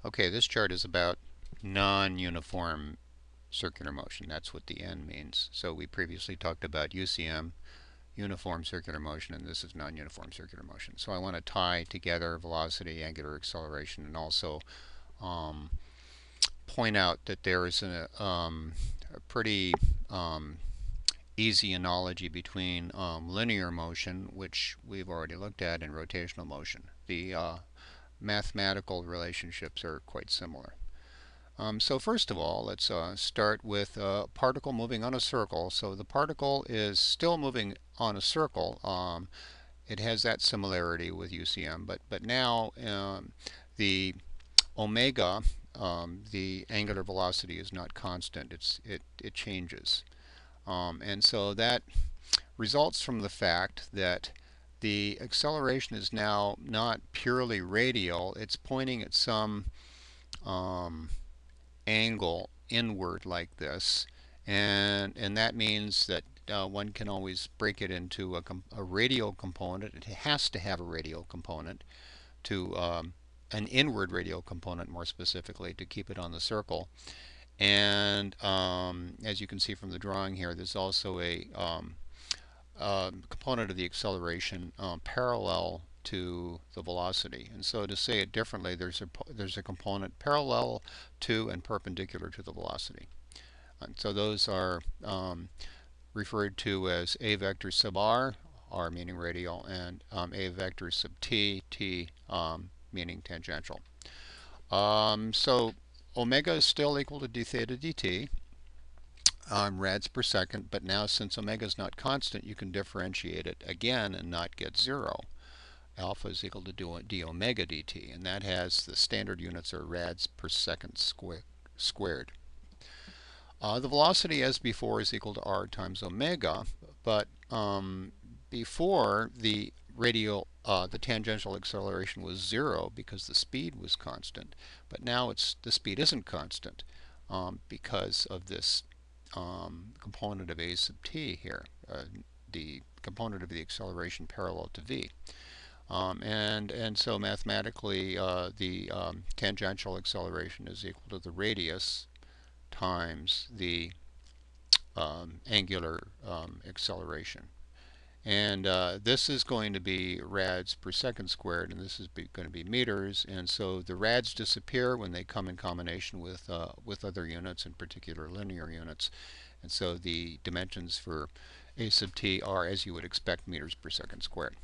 Okay, this chart is about non-uniform circular motion. That's what the N means. So we previously talked about UCM, uniform circular motion, and this is non-uniform circular motion. So I want to tie together velocity, angular acceleration, and also um, point out that there is a pretty easy analogy between linear motion, which we've already looked at, and rotational motion. The mathematical relationships are quite similar. So first of all, let's start with a particle moving on a circle. So the particle is still moving on a circle. It has that similarity with UCM, but now the omega, the angular velocity, is not constant. It changes, and so that results from the fact that the acceleration is now not purely radial. It's pointing at some um, angle inward like this, and that means that one can always break it into a radial component. It has to have a radial component to an inward radial component, more specifically, to keep it on the circle. And as you can see from the drawing here, there's also a component of the acceleration parallel to the velocity. And so to say it differently, there's a component parallel to and perpendicular to the velocity. And so those are referred to as a vector sub r meaning radial, and a vector sub t meaning tangential. So omega is still equal to d theta dt. Rads per second, but now since omega is not constant, you can differentiate it again and not get 0. Alpha is equal to d omega dt, and that has the standard units are rads per second squared. The velocity, as before, is equal to r times omega, but before the the tangential acceleration was 0 because the speed was constant, but now the speed isn't constant because of this component of a sub t here, the component of the acceleration parallel to v. And so mathematically the tangential acceleration is equal to the radius times the angular acceleration. And this is going to be rads per second squared, and this is going to be meters. And so the rads disappear when they come in combination with other units, in particular linear units. And so the dimensions for a sub t are, as you would expect, meters per second squared.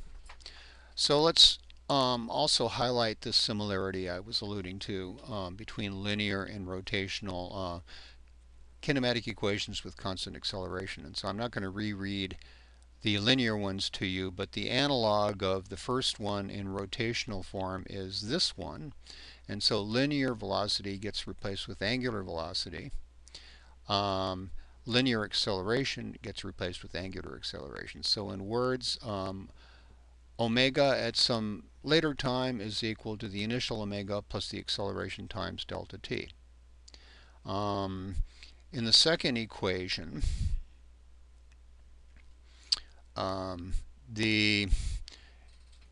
So let's also highlight this similarity I was alluding to between linear and rotational kinematic equations with constant acceleration. And so I'm not going to reread the linear ones to you, but the analog of the first one in rotational form is this one. And so linear velocity gets replaced with angular velocity. Linear acceleration gets replaced with angular acceleration. So in words, omega at some later time is equal to the initial omega plus the acceleration times delta t. In the second equation, the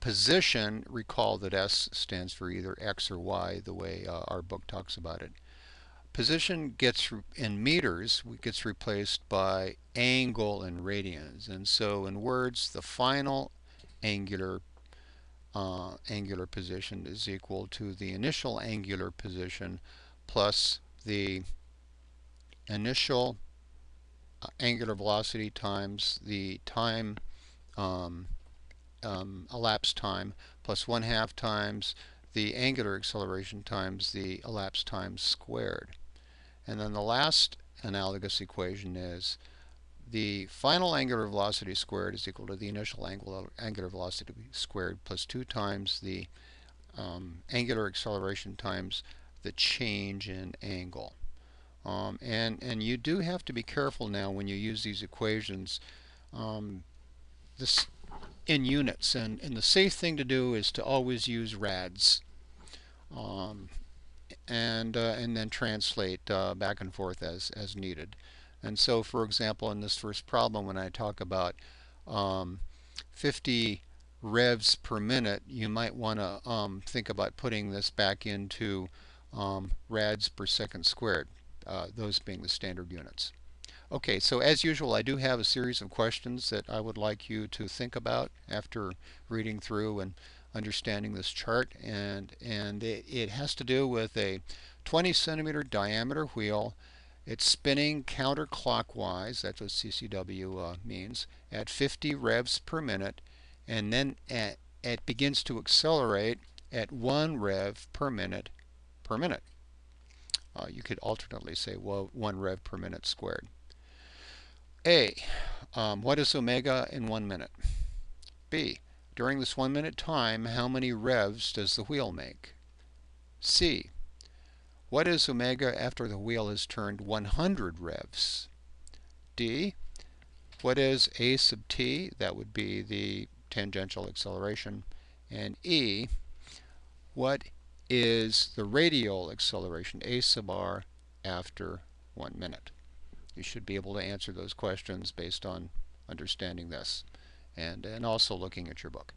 position, recall that S stands for either X or Y, the way our book talks about it. Position gets, in meters, gets replaced by angle in radians. And so in words, the final angular position is equal to the initial angular position plus the initial angular velocity times the time elapsed time plus 1/2 times the angular acceleration times the elapsed time squared. And then the last analogous equation is the final angular velocity squared is equal to the initial angular velocity squared plus 2 times the angular acceleration times the change in angle. And you do have to be careful now when you use these equations this in units, and the safe thing to do is to always use rads and then translate back and forth as needed. And so, for example, in this first problem, when I talk about 50 revs per minute, you might want to think about putting this back into rads per second squared, those being the standard units. Okay, so as usual, I do have a series of questions that I would like you to think about after reading through and understanding this chart, and it has to do with a 20 centimeter diameter wheel. It's spinning counterclockwise, that's what CCW means, at 50 revs per minute, and then it begins to accelerate at 1 rev per minute per minute. You could alternately say, well, 1 rev per minute squared. A. What is omega in 1 minute? B. During this 1 minute time, how many revs does the wheel make? C. What is omega after the wheel has turned 100 revs? D. What is a sub t? That would be the tangential acceleration. And E. What is the radial acceleration, a sub r, after 1 minute? You should be able to answer those questions based on understanding this and also looking at your book.